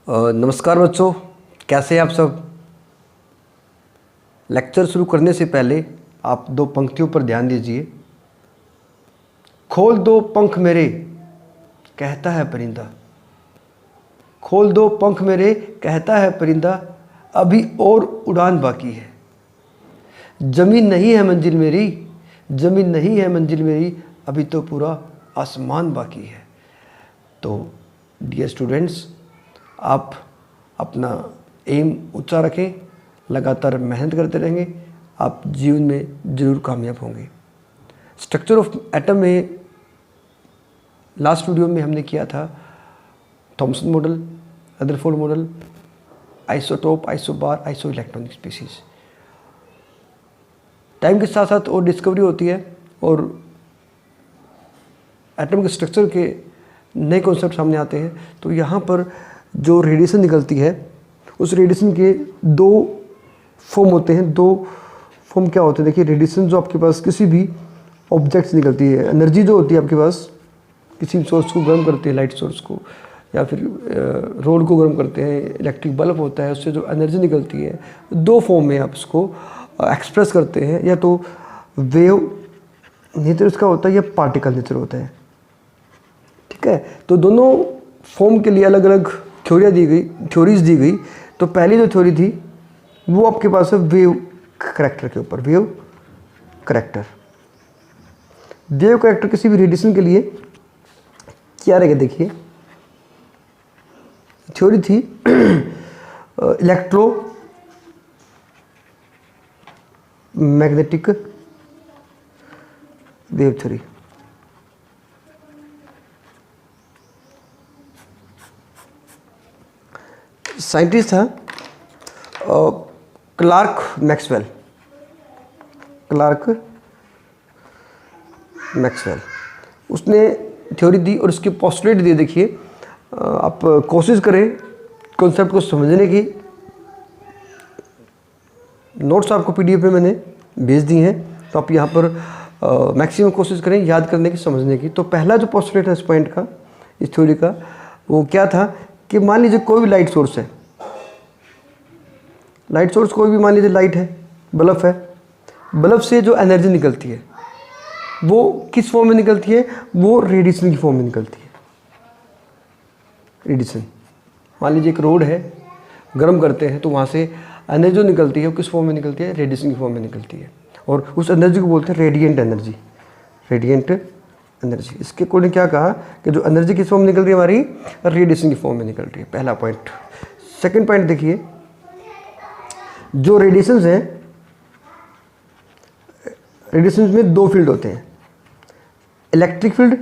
नमस्कार बच्चों, कैसे हैं आप सब। लेक्चर शुरू करने से पहले आप दो पंक्तियों पर ध्यान दीजिए। खोल दो पंख मेरे, कहता है परिंदा। खोल दो पंख मेरे, कहता है परिंदा, अभी और उड़ान बाकी है। ज़मीन नहीं है मंजिल मेरी, ज़मीन नहीं है मंजिल मेरी, अभी तो पूरा आसमान बाकी है। तो डियर स्टूडेंट्स, आप अपना एम ऊंचा रखें, लगातार मेहनत करते रहेंगे, आप जीवन में ज़रूर कामयाब होंगे। स्ट्रक्चर ऑफ एटम में लास्ट वीडियो में हमने किया था Thompson model, Rutherford model, isotope, isobar, iso electronic species. Time के साथ साथ और डिस्कवरी होती है और एटम के स्ट्रक्चर के नए कॉन्सेप्ट सामने आते हैं। तो यहाँ पर जो रेडिएशन निकलती है, उस रेडिएशन के दो फॉर्म होते हैं। दो फॉर्म क्या होते हैं? देखिए, रेडिएशन जो आपके पास किसी भी ऑब्जेक्ट से निकलती है, एनर्जी जो होती है आपके पास, किसी सोर्स को गर्म करते हैं, लाइट सोर्स को, या फिर रोड को गर्म करते हैं, इलेक्ट्रिक बल्ब होता है, उससे जो एनर्जी निकलती है, दो फॉर्म में आप उसको एक्सप्रेस करते हैं। या तो वेव नेचर उसका होता है या पार्टिकल नेचर होता है। ठीक है, तो दोनों फॉर्म के लिए अलग अलग थ्योरीज दी गई। तो पहली जो थ्योरी थी वो आपके पास है वेव करैक्टर के ऊपर। वेव करैक्टर किसी भी रेडिएशन के लिए क्या रहेगा? देखिए, थ्योरी थी electro magnetic wave theory. Scientist था क्लार्क मैक्सवेल। उसने थ्योरी दी और उसके पोस्टुलेट दिए। देखिए, आप कोशिश करें कॉन्सेप्ट को समझने की। नोट्स आपको पीडीएफ में मैंने भेज दी हैं, तो आप यहाँ पर मैक्सिमम कोशिश करें याद करने की, समझने की। तो पहला जो पोस्टुलेट है इस पॉइंट का, इस थ्योरी का, वो क्या था कि मान लीजिए कोई भी लाइट सोर्स है, लाइट सोर्स कोई भी, मान लीजिए लाइट है, बल्ब है, बल्ब से जो एनर्जी निकलती है वो किस फॉर्म में निकलती है? वो रेडिएशन की फॉर्म में निकलती है। रेडिएशन, मान लीजिए एक रोड है, गर्म करते हैं तो वहाँ से एनर्जी जो निकलती है वो किस फॉर्म में निकलती है? रेडिएशन की फॉर्म में निकलती है। और उस एनर्जी को बोलते हैं रेडिएंट एनर्जी। रेडिएंट एनर्जी, इसके अकॉर्डिंग क्या कहा कि जो एनर्जी किस फॉर्म में निकल रही है? हमारी रेडिएशन की फॉर्म में निकल रही है। पहला पॉइंट। सेकंड पॉइंट देखिए, जो रेडिएशंस हैं, रेडिएशंस में दो फील्ड होते हैं, electric field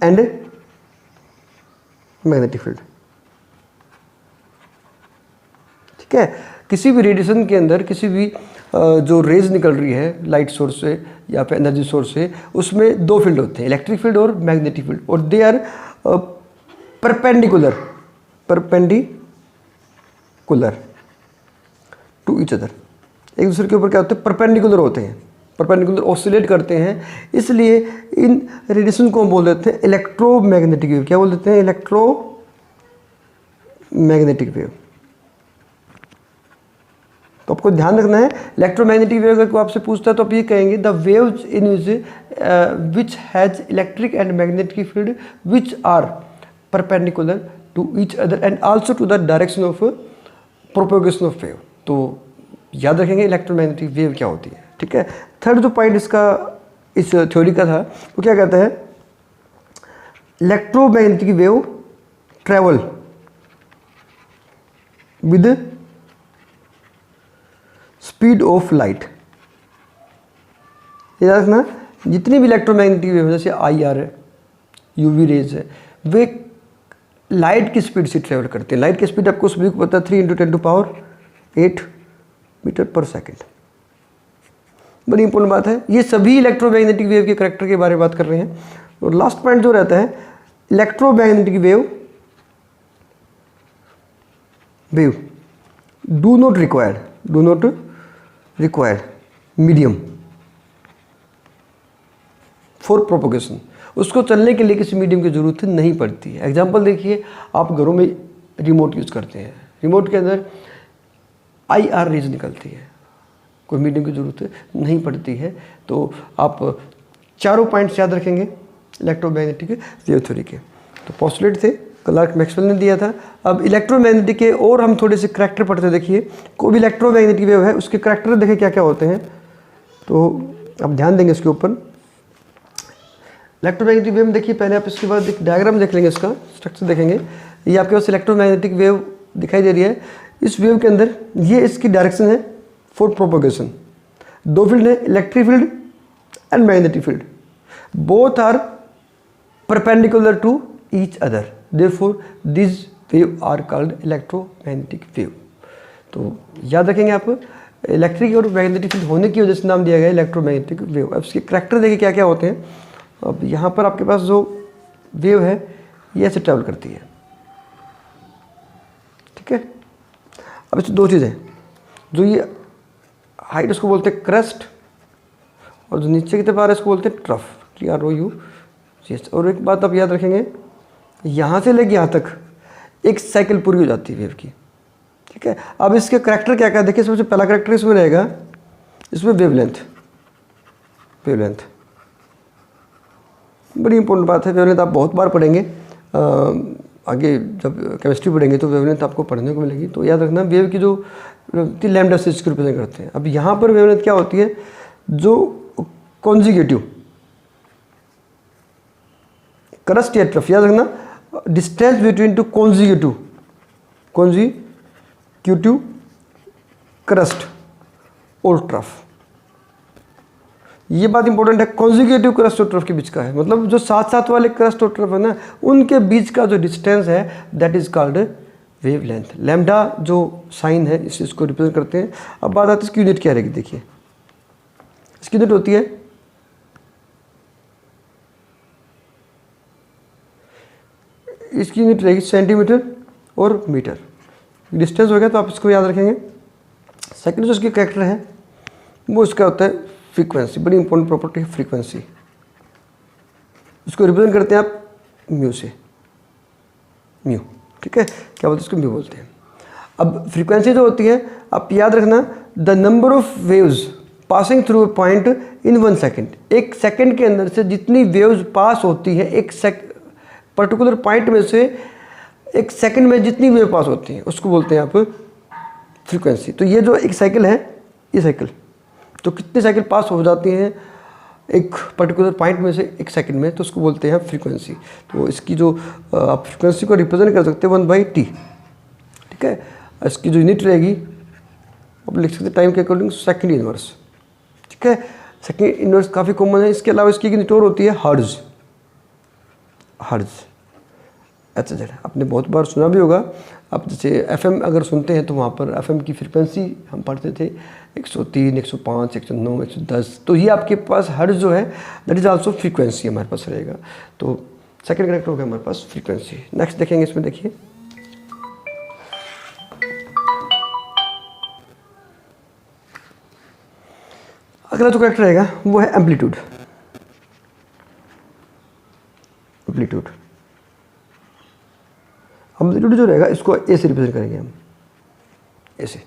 and magnetic field. ठीक है, किसी भी रेडिएशन के अंदर किसी भी जो रेज निकल रही है लाइट सोर्स से या फिर एनर्जी सोर्स से, उसमें दो फील्ड होते हैं, इलेक्ट्रिक फील्ड और मैग्नेटिक फील्ड। और they are perpendicular to each other. एक दूसरे के ऊपर क्या होते हैं? परपेंडिकुलर होते हैं, परपेंडिकुलर ऑसिलेट करते हैं। इसलिए इन रेडिएशन को हम बोल देते हैं इलेक्ट्रोमैग्नेटिक वेव। क्या बोल देते हैं? Electromagnetic wave. तो आपको ध्यान रखना है, इलेक्ट्रोमैग्नेटिक वेव अगर कोई आपसे पूछता है तो आप ये कहेंगे the waves in which has electric and magnetic field which are perpendicular to each other and also to the direction of propagation of wave. तो याद रखेंगे इलेक्ट्रोमैग्नेटिक वेव क्या होती है। ठीक है, थर्ड जो पॉइंट इसका, इस थ्योरी का था, वो क्या कहता है? Electromagnetic wave travel with speed of light. याद रखना, जितनी भी इलेक्ट्रोमैग्नेटिक वेव जैसे IR है, UV रेज है, वे लाइट की स्पीड से ट्रेवल करते हैं। लाइट की स्पीड आपको सभी को पता है, 3 × 10⁸ मीटर पर सेकेंड। बड़ी इंपॉर्टेंट बात है। ये सभी इलेक्ट्रोमैग्नेटिक वेव के करैक्टर के बारे में बात कर रहे हैं। और लास्ट पॉइंट जो रहता है, electromagnetic wave do not require medium for propagation. उसको चलने के लिए किसी मीडियम की ज़रूरत नहीं पड़ती है। एग्जाम्पल देखिए, आप घरों में रिमोट यूज़ करते हैं, रिमोट के अंदर IR रेज निकलती है, कोई मीडियम की ज़रूरत नहीं पड़ती है। तो आप चारों पॉइंट्स याद रखेंगे इलेक्ट्रोमैग्नेटिक वेव थ्योरी के। तो पोस्टुलेट थे, क्लार्क मैक्सवेल ने दिया था। अब इलेक्ट्रोमैग्नेटिक के और हम थोड़े से करैक्टर पढ़ते हैं। देखिए, कोई भी इलेक्ट्रोमैग्नेटिक वेव है, उसके करैक्टर देखें क्या क्या होते हैं, तो आप ध्यान देंगे इसके ऊपर। इलेक्ट्रोमैग्नेटिक वेव में देखिए, पहले आप इसके बाद एक डायग्राम देख लेंगे, इसका स्ट्रक्चर देखेंगे। ये आपके पास इलेक्ट्रोमैग्नेटिक वेव दिखाई दे रही है। इस वेव के अंदर ये इसकी डायरेक्शन है फॉर प्रोपोगेशन। दो फील्ड है, electric field and magnetic field, both are perpendicular to each other, therefore this wave are called electromagnetic wave. तो याद रखेंगे आप, इलेक्ट्रिक और मैग्नेटिक फील्ड होने की वजह से नाम दिया गया इलेक्ट्रोमैग्नेटिक वेव। अब इसके करैक्टर देखिए क्या क्या होते हैं। अब यहाँ पर आपके पास जो वेव है ये ऐसे ट्रैवल करती है, ठीक है। अब इसमें दो चीज़ें, जो ये हाइट उसको बोलते हैं क्रस्ट, और जो नीचे की तरफ आ रहा है इसको बोलते हैं ट्रफ, TROU। और एक बात आप याद रखेंगे, यहाँ से लेके यहाँ तक एक साइकिल पूरी हो जाती है वेव की, ठीक है। अब इसके करैक्टर क्या क्या देखिए, सबसे पहला करैक्टर इसमें रहेगा, इसमें वेवलेंथ। वेवलेंथ बड़ी इंपॉर्टेंट बात है। वेवलेंथ आप बहुत बार पढ़ेंगे, आगे जब केमिस्ट्री पढ़ेंगे तो वेवलेंथ आपको पढ़ने को मिलेगी। तो याद रखना, वेव की जो लैम्डा से इसको रिप्रेजेंट करते हैं। अब यहाँ पर वेवलेंथ क्या होती है, जो कॉन्जिगेटिव क्रस्ट या ट्रफ, याद रखना, डिस्टेंस बिटवीन टू कॉन्जिगेटिव क्रस्ट और ट्रफ, ये बात इंपॉर्टेंट है। कॉन्जिगेटिव क्रस्ट और ट्रफ के बीच का है, मतलब जो साथ साथ वाले क्रस्ट और ट्रफ है ना, उनके बीच का जो डिस्टेंस है that is called wavelength. Lambda जो साइन है इस चीज़ को रिप्रेजेंट करते हैं। अब बात आती है इसकी यूनिट क्या रहेगी। देखिए, इसकी यूनिट होती है, इसकी यूनिट रहेगी सेंटीमीटर और मीटर। डिस्टेंस हो गया तो आप इसको याद रखेंगे। सेकंड जो इसकी कैरेक्टर है वो इसका होता है फ्रीक्वेंसी, बड़ी इंपॉर्टेंट प्रॉपर्टी है फ्रीक्वेंसी। इसको रिप्रेजेंट करते हैं आप म्यू से, म्यू, ठीक है, क्या बोलते हैं इसको, म्यू बोलते हैं। अब फ्रीक्वेंसी जो होती है, आप याद रखना, the number of waves passing through a point in 1 second. एक सेकेंड के अंदर से जितनी वेव्स पास होती है एक पर्टिकुलर पॉइंट में से, एक सेकंड में जितनी वेव पास होती हैं उसको बोलते हैं आप फ्रीक्वेंसी। तो ये जो एक साइकिल है, ये साइकिल तो कितने साइकिल पास हो जाती हैं एक पर्टिकुलर पॉइंट में से एक सेकंड में, तो उसको बोलते हैं फ्रीक्वेंसी। तो इसकी जो आप फ्रीक्वेंसी को रिप्रेजेंट कर सकते हैं 1/t, ठीक है। इसकी जो यूनिट रहेगी आप लिख सकते हैं टाइम के अकॉर्डिंग सेकंड इनवर्स, ठीक है। सेकंड इनवर्स काफ़ी कॉमन है। इसके अलावा इसकी यूनिट और होती है हर्ट्ज। HZ आपने बहुत बार सुना भी होगा। आप जैसे FM अगर सुनते हैं तो वहाँ पर FM की फ्रीक्वेंसी हम पढ़ते थे 103, 105, 109, 110। तो ये आपके पास हर्ट्ज जो है दैट इज आल्सो फ्रीक्वेंसी हमारे पास रहेगा। तो सेकंड करेक्टर हो गया हमारे पास फ्रीक्वेंसी। नेक्स्ट देखेंगे, इसमें देखिए अगला जो करेक्टर रहेगा वो है एम्पलीट्यूड। एम्पलीट्यूड एम्पलीट्यूड जो रहेगा इसको ए से रिप्रेजेंट करेंगे हम, ऐसे,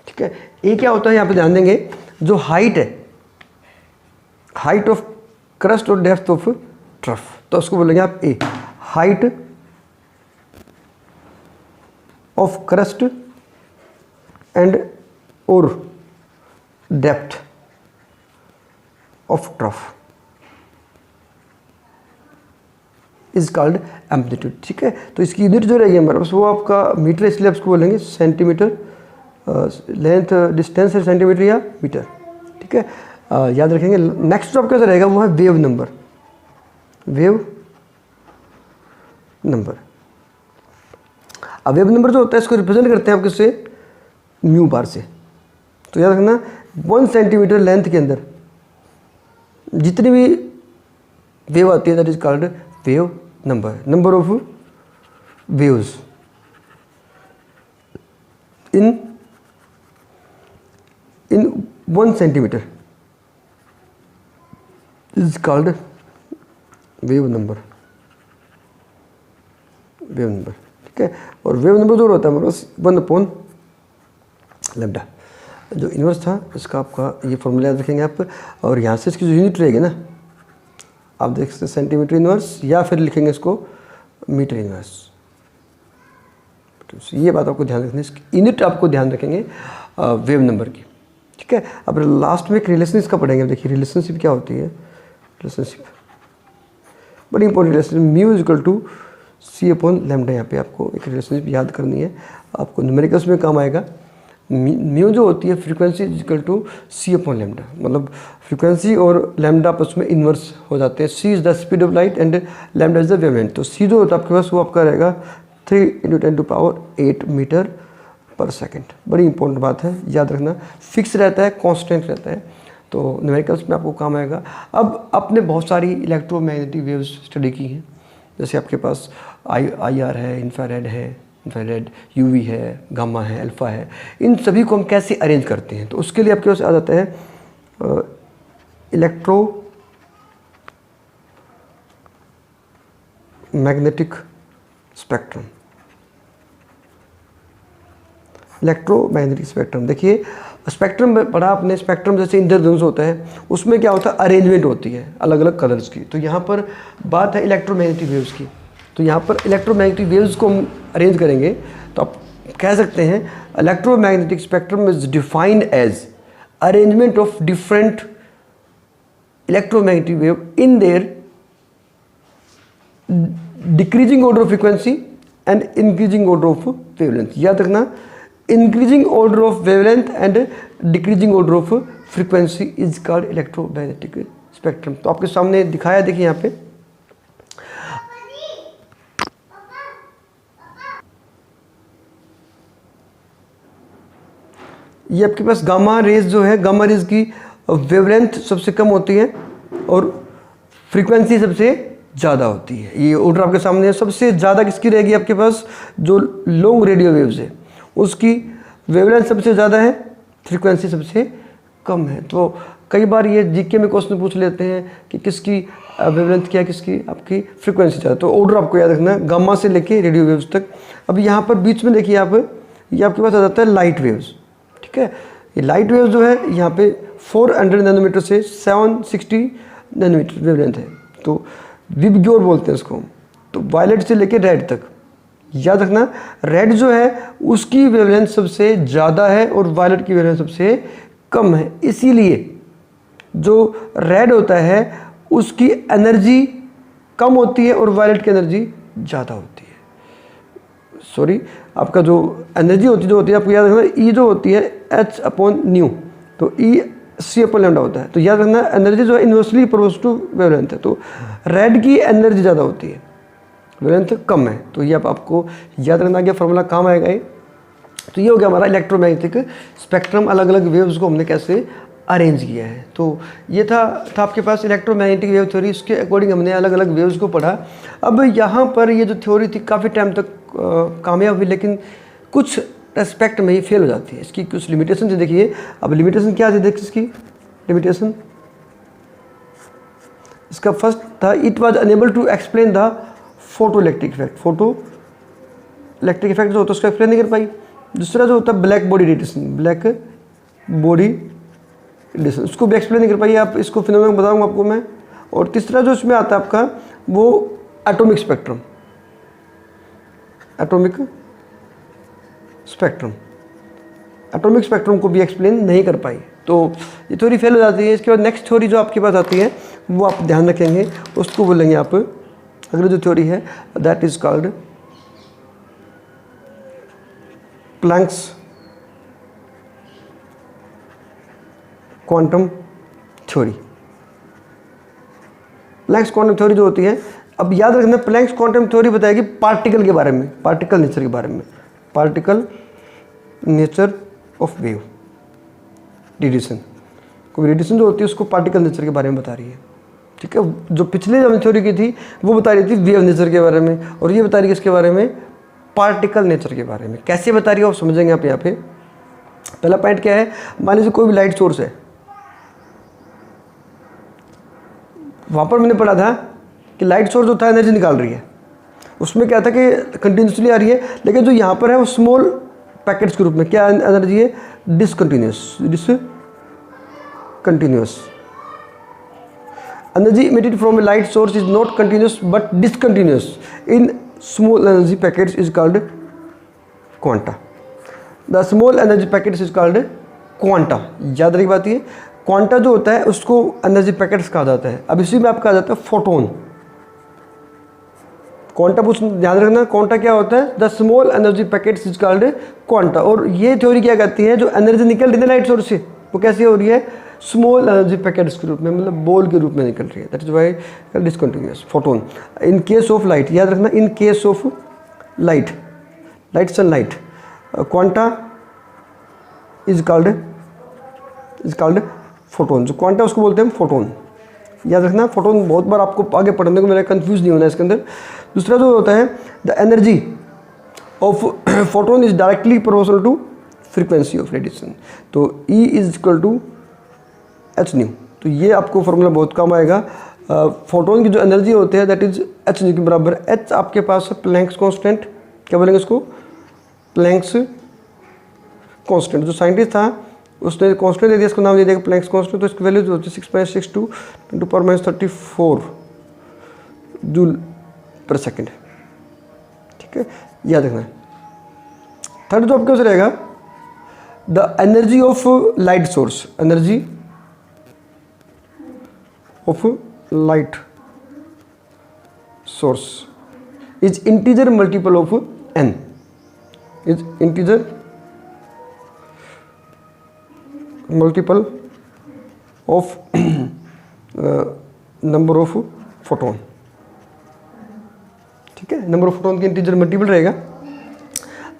ठीक है। ए क्या होता है यहाँ पे ध्यान देंगे, जो हाइट है, हाइट ऑफ क्रस्ट और डेप्थ ऑफ ट्रफ, तो उसको बोलेंगे आप ए, हाइट ऑफ क्रस्ट एंड और depth of trough is called amplitude, ठीक है। तो इसकी यूनिट जो रहेगी हमारे पास वो आपका मीटर, इसलिए आप इसको बोलेंगे सेंटीमीटर। लेंथ डिस्टेंस है सेंटीमीटर या मीटर, ठीक है, याद रखेंगे। नेक्स्ट जो आपका रहेगा वो है वेव नंबर। वेव नंबर, अब वेव नंबर जो होता है इसको रिप्रेजेंट करते हैं आप किससे, म्यू बार से। तो याद रखना 1 सेंटीमीटर लेंथ के अंदर जितनी भी वेव आती है that is called wave number, number of waves in 1 centimetre is called wave number, ठीक है। और वेव नंबर जो होता है हमारे पास 1/λ। जो इन्वर्स था इसका आपका ये फॉर्मूला याद रखेंगे आप, और यहाँ से इसकी जो यूनिट रहेगी ना, आप देख सकते हैं सेंटीमीटर इन्वर्स, या फिर लिखेंगे इसको मीटर इन्वर्स। तो ये बात आपको ध्यान रखनी है, इसकी यूनिट आपको ध्यान रखेंगे वेव नंबर की, ठीक है। अब लास्ट में एक रिलेशन इसका पढ़ेंगे। देखिए रिलेशनशिप क्या होती है, रिलेशनशिप बड़ी important relationship, mu is equal to c/λ। यहाँ पे आपको एक रिलेशनशिप याद करनी है, आपको न्यूमेरिकल्स में काम आएगा। म्यू जो होती है frequency is equal to c/λ, मतलब फ्रीक्वेंसी और लैम्डा आपस में इन्वर्स हो जाते हैं। c is the speed of light and lambda is the wavelength. तो c जो होता है आपके पास वो आपका रहेगा 3 × 10⁸ मीटर पर सेकेंड। बड़ी इंपॉर्टेंट बात है, याद रखना, फिक्स रहता है, कांस्टेंट रहता है, तो न्यूमेरिकल्स में आपको काम आएगा। अब आपने बहुत सारी इलेक्ट्रोमैग्नेटिक वेव्स स्टडी की हैं, जैसे आपके पास IR है, इंफ्रारेड, UV है, गामा है, अल्फ़ा है। इन सभी को हम कैसे अरेंज करते हैं, तो उसके लिए आपके पास आ जाता है इलेक्ट्रोमैग्नेटिक स्पेक्ट्रम। इलेक्ट्रोमैग्नेटिक स्पेक्ट्रम, देखिए स्पेक्ट्रम पढ़ा आपने, स्पेक्ट्रम जैसे इंद्रधनुष होता है, उसमें क्या होता है, अरेंजमेंट होती है अलग अलग कलर्स की। तो यहाँ पर बात है इलेक्ट्रोमैग्नेटिक वेव्स की, तो यहाँ पर इलेक्ट्रोमैग्नेटिक वेव्स को हम अरेंज करेंगे, तो आप कह सकते हैं electromagnetic spectrum is defined as arrangement of different electromagnetic wave in their decreasing order of frequency and increasing order of wavelength. याद रखना, increasing order of wavelength and decreasing order of frequency is called electromagnetic spectrum. तो आपके सामने दिखाया, देखिए यहाँ पे ये आपके पास गामा रेज जो है, गामा रेज की वेवलेंथ सबसे कम होती है और फ्रीक्वेंसी सबसे ज़्यादा होती है। ये ऑर्डर आपके सामने है। सबसे ज़्यादा किसकी रहेगी आपके पास, जो लॉन्ग रेडियो वेव्स है उसकी वेवलेंथ सबसे ज़्यादा है, फ्रीक्वेंसी सबसे कम है। तो कई बार ये जीके में क्वेश्चन पूछ लेते हैं कि किसकी वेवलेंथ क्या है, किसकी आपकी फ्रीक्वेंसी ज़्यादा। तो ऑर्डर आपको याद रखना है, गामा से लेके रेडियो वेव्स तक। अब यहाँ पर बीच में देखिए आप, ये आपके पास आ जाता है लाइट वेव्स, ठीक है। ये लाइट वेव्स जो है यहाँ पे 400 नैनोमीटर से 760 नैनोमीटर वेवलेंथ है, तो विबग्योर बोलते हैं इसको। तो वायलेट से लेके रेड तक, याद रखना, रेड जो है उसकी वेवलेंथ सबसे ज़्यादा है और वायलेट की वेवलेंथ सबसे कम है। इसीलिए जो रेड होता है उसकी एनर्जी कम होती है और वायलेट की एनर्जी ज़्यादा होती है। सॉरी, आपका जो एनर्जी होती है आपको याद रखना, ई जो होती है H/ν, तो ई c/λ होता है। तो याद रखना, एनर्जी जो है इन्वर्सली प्रोपोर्शनल टू वेवलेंथ है, तो रेड की एनर्जी ज़्यादा होती है, वेवलेंथ कम है। तो ये आपको याद रखना कि फॉर्मूला काम आएगा ये। तो ये हो गया हमारा इलेक्ट्रोमैग्नेटिक स्पेक्ट्रम, अलग अलग वेव्स को हमने कैसे अरेंज किया है। तो ये था आपके पास इलेक्ट्रोमैग्नेटिक वेव थ्योरी, इसके अकॉर्डिंग हमने अलग अलग वेव्स को पढ़ा। अब यहाँ पर ये जो थ्योरी थी काफ़ी टाइम तक कामयाब हुई, लेकिन कुछ एस्पेक्ट में ही फेल हो जाती है। इसकी कुछ लिमिटेशन थी, देखिए। अब लिमिटेशन क्या थी, देखिए इसकी लिमिटेशन, इसका फर्स्ट था, it was unable to explain the photo electric effect. Photo electric effect जो होता है उसको एक्सप्लेन नहीं कर पाई। दूसरा जो होता है black body radiation, black body radiation, उसको भी एक्सप्लेन नहीं कर पाई। आप इसको फिनोमेना बताऊंगा आपको मैं। और तीसरा जो इसमें आता है आपका, वो एटॉमिक स्पेक्ट्रम, एटॉमिक स्पेक्ट्रम को भी एक्सप्लेन नहीं कर पाई। तो ये थ्योरी फेल हो जाती है। इसके बाद नेक्स्ट थ्योरी जो आपके पास आती है वो आप ध्यान रखेंगे, उसको बोलेंगे आप, अगली जो थ्योरी है that is called Planck's quantum theory. Planck's quantum theory जो होती है, अब याद रखना, प्लैंक्स क्वांटम थ्योरी बताएगी पार्टिकल के बारे में, पार्टिकल नेचर के बारे में, particle nature of wave, radiation. कोई रेडिएशन जो होती है उसको पार्टिकल नेचर के बारे में बता रही है, ठीक है। जो पिछले जो हमने थ्योरी की थी वो बता रही थी वेव नेचर के बारे में, और ये बता रही है इसके बारे में, पार्टिकल नेचर के बारे में। कैसे बता रही है आप समझेंगे आप यहाँ पे। पहला पॉइंट क्या है, मान लीजिए कोई भी लाइट सोर्स है, वहाँ पर मैंने पढ़ा था कि लाइट सोर्स जो था एनर्जी निकाल रही है, उसमें क्या था कि कंटिन्यूसली आ रही है, लेकिन जो यहाँ पर है वो स्मॉल पैकेट्स के रूप में क्या एनर्जी है, discontinuous energy emitted from a light source is not continuous but discontinuous in small energy packets is called quanta. The small energy packets is called quanta. याद रखी बात ये, क्वांटा जो होता है उसको एनर्जी पैकेट्स कहा जाता है। अब इसी में आप कहा जाता है फोटोन। क्वांटा पूछ ध्यान रखना, क्वांटा क्या होता है, the small energy packets is called quanta. और ये थ्योरी क्या कहती है, जो एनर्जी निकल रही है लाइट सोर्स से वो कैसी हो रही है, स्मॉल एनर्जी पैकेट्स के रूप में, मतलब बॉल के रूप में निकल रही है। That is why discontinuous photon. In case of light, याद रखना, in case of light, sunlight, quanta is called photon. जो क्वांटा उसको बोलते हैं फोटोन। याद रखना, फोटोन बहुत बार आपको आगे पढ़ने को मिला, कंफ्यूज नहीं होना इसके अंदर। दूसरा जो होता है, the energy of photon is directly proportional to frequency of radiation. तो E is equal to H nu. तो ये आपको फॉर्मूला बहुत काम आएगा। फोटोन की जो एनर्जी होती है दैट इज एच न्यू के बराबर। एच आपके पास है प्लैंक्स कांस्टेंट, क्या बोलेंगे इसको, प्लैंक्स कांस्टेंट। जो साइंटिस्ट था उसने कांस्टेंट दे दिया, इसको नाम दे दिया प्लैंक्स कांस्टेंट। तो इसकी वैल्यू जो होती है 6.62 × 10⁻34 जूल पर सेकेंड। ठीक है, याद रखना। थर्ड जो आपके पास रहेगा, the energy of light source, energy of light source is integer multiple of n, is integer multiple of number of photon. ठीक है, नंबर ऑफ फोटोन की इंटीजर मल्टीपल रहेगा।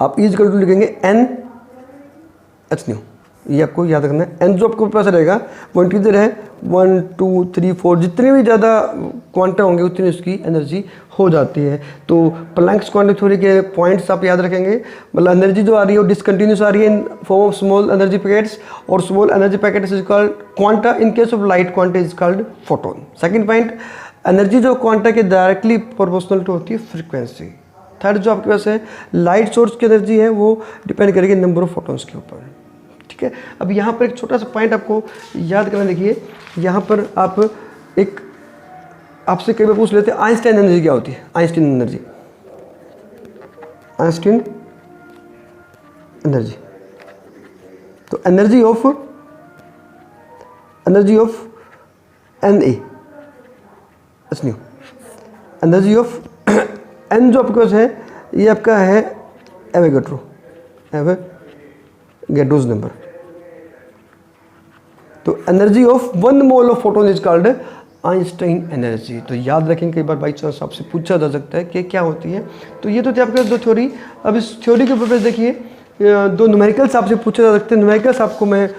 आप इज इक्वल टू लिखेंगे n एच न्यू, ये आपको याद रखना है। n जो आपके पास रहेगा वो इंटीजर है 1 2 3 4, जितने भी ज़्यादा क्वांटा होंगे उतनी उसकी एनर्जी हो जाती है। तो प्लैंक्स क्वांटम थ्योरी के पॉइंट्स आप याद रखेंगे, मतलब एनर्जी जो आ रही है वो डिसकंटिन्यूस आ रही है in form of small energy packets, और small energy packets is called quanta. In case of light quanta is called photon. Second point, energy जो क्वांटा के डायरेक्टली प्रोपोर्शनल टू होती है फ्रीक्वेंसी। थर्ड जो आपके पास है, लाइट सोर्स की energy है वो डिपेंड करेगी नंबर ऑफ फोटोन्स के ऊपर। ठीक है, अब यहाँ पर एक छोटा सा पॉइंट आपको याद करना, देखिए यहाँ पर आप एक आपसे कई बार पूछ लेते हैं आइंस्टाइन एनर्जी क्या होती है। आइंस्टाइन एनर्जी, आइंस्टाइन एनर्जी, तो energy of Na H new, energy of n जो आपके पास है ये आपका है एवोगैड्रोस नंबर। तो energy of 1 mole of photon is called Einstein energy. तो याद रखें, कई बार बाई चांस आपसे पूछा जा सकता है कि क्या होती है। तो ये तो थे आपके पास दो थ्योरी। अब इस थ्योरी के ऊपर देखिए दो न्यूमेरिकल्स आपसे पूछे जा सकते हैं। न्यूमेरिकल्स आपको मैं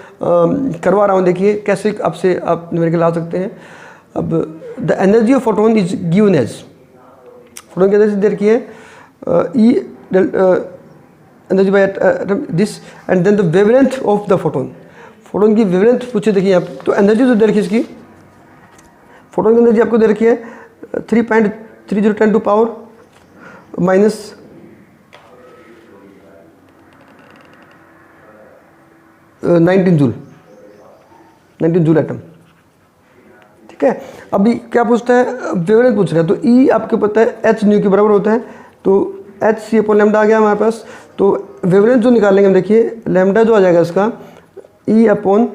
करवा रहा हूँ, देखिए कैसे आपसे आप न्यूमेरिकल आ सकते हैं। अब the energy of photon is given as, photon की एनर्जी दे रखी है E energy by this and then the wavelength of the photon. Photon की वेवलेंथ पूछे, देखिए आप, तो एनर्जी जो दे रखी है इसकी, फोटोन की एनर्जी आपको दे रखी है 3.30 to power minus -19 joule atom. ठीक है, अभी क्या पूछता है, वेवलेंथ पूछ रहा है। तो E आपको पता है एच न्यू के बराबर होता है, तो एच सी अपॉन लैम्डा आ गया हमारे पास। तो वेवलेंथ जो निकालेंगे हम, देखिए लैम्डा जो आ जाएगा इसका E upon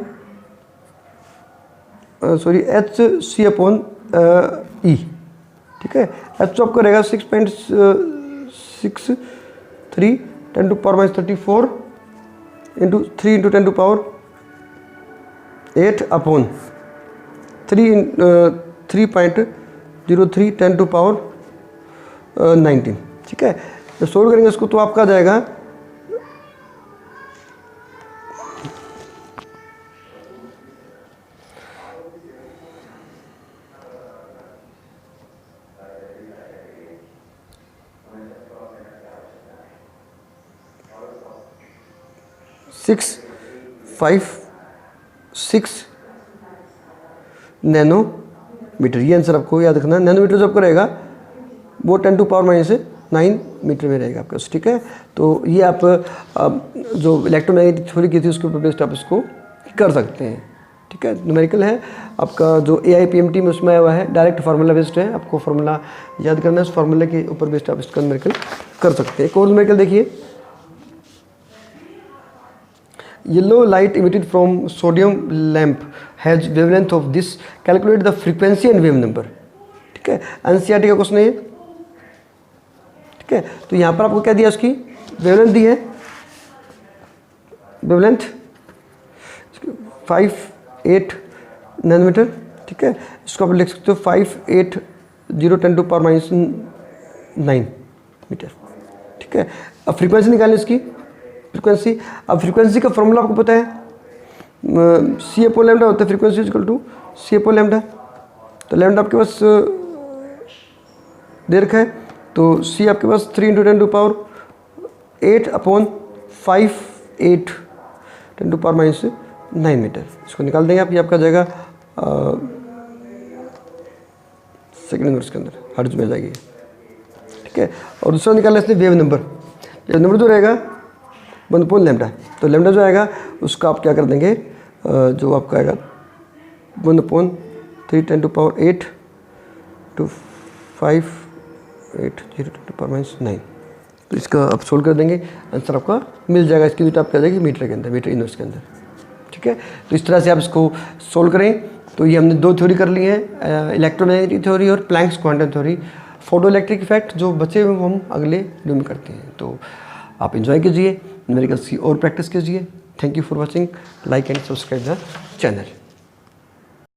H C upon E। ठीक है, एच जो आपको रहेगा 6.63 10 to power -34 into 3 × 10 to power 8 upon 3.03 10 to power 19। ठीक है, जब सोल्व करेंगे इसको तो आपका आ जाएगा 656 नैनो मीटर। ये आंसर आपको याद रखना। नैनोमीटर जो आपका रहेगा वो 10 टू पावर -9 मीटर में रहेगा आपका, ठीक है। तो ये आप जो इलेक्ट्रोमैग्नेटिक थ्योरी की थी उसके ऊपर बेस्ड आप इसको कर सकते हैं, ठीक है। न्यूमेरिकल है आपका जो AIPMT में उसमें आया हुआ है, डायरेक्ट फार्मूला बेस्ड है, आपको फार्मूला याद करना है, उस फार्मूले के ऊपर बेस्ड आप इसका न्यूमेरिकल कर सकते हैं। एक और न्यूमेरिकल देखिए, yellow light emitted from sodium lamp has wavelength of this, calculate the frequency and wave number, ठीक है। NCERT का क्वेश्चन है, ठीक है। तो यहाँ पर आपको क्या दिया, उसकी वेवलेंथ दी है, वेवलेंथ 5-8 नैनोमीटर, ठीक है। इसको आप लिख सकते हो 580 10 टू पावर -9 मीटर, ठीक है। अब फ्रीक्वेंसी निकालें इसकी, फ्रीक्वेंसी। अब फ्रीक्वेंसी का फॉर्मूला आपको पता है, C/λ होता है फ्रीक्वेंसी इक्वल टू C/λ। तो लैम्डा आपके पास दे रखा है, तो C आपके पास 3 × 10 to power 8/5 10 to power -9 metre. इसको निकाल देंगे आप, ये आपका जाएगा सेकेंड इनवर्स के अंदर हर्ट्ज में जाएगी, ठीक है। और दूसरा निकालना इसलिए वेव नंबर। वेव नंबर जो रहेगा 1/λ, तो लैम्डा जो आएगा उसका आप क्या कर देंगे, जो आपका आएगा 1/3 10 to power 8 to 580 10 to power -9। तो इसका आप सोल्व कर देंगे, आंसर आपका मिल जाएगा। इसकी यूनिट आपकी आ जाएगी मीटर के अंदर, मीटर इनवर्स के अंदर, ठीक है। तो इस तरह से आप इसको सोल्व करें। तो ये हमने 2 थ्योरी कर ली है, इलेक्ट्रोमैग्नेटिक थ्योरी और Planck's quantum theory. Photo electric effect जो बचे हुए हम अगले वीडियो में करते हैं। तो आप एंजॉय कीजिए, न्यूमेरिकल्स की और प्रैक्टिस कीजिए। Thank you for watching, like and subscribe the channel.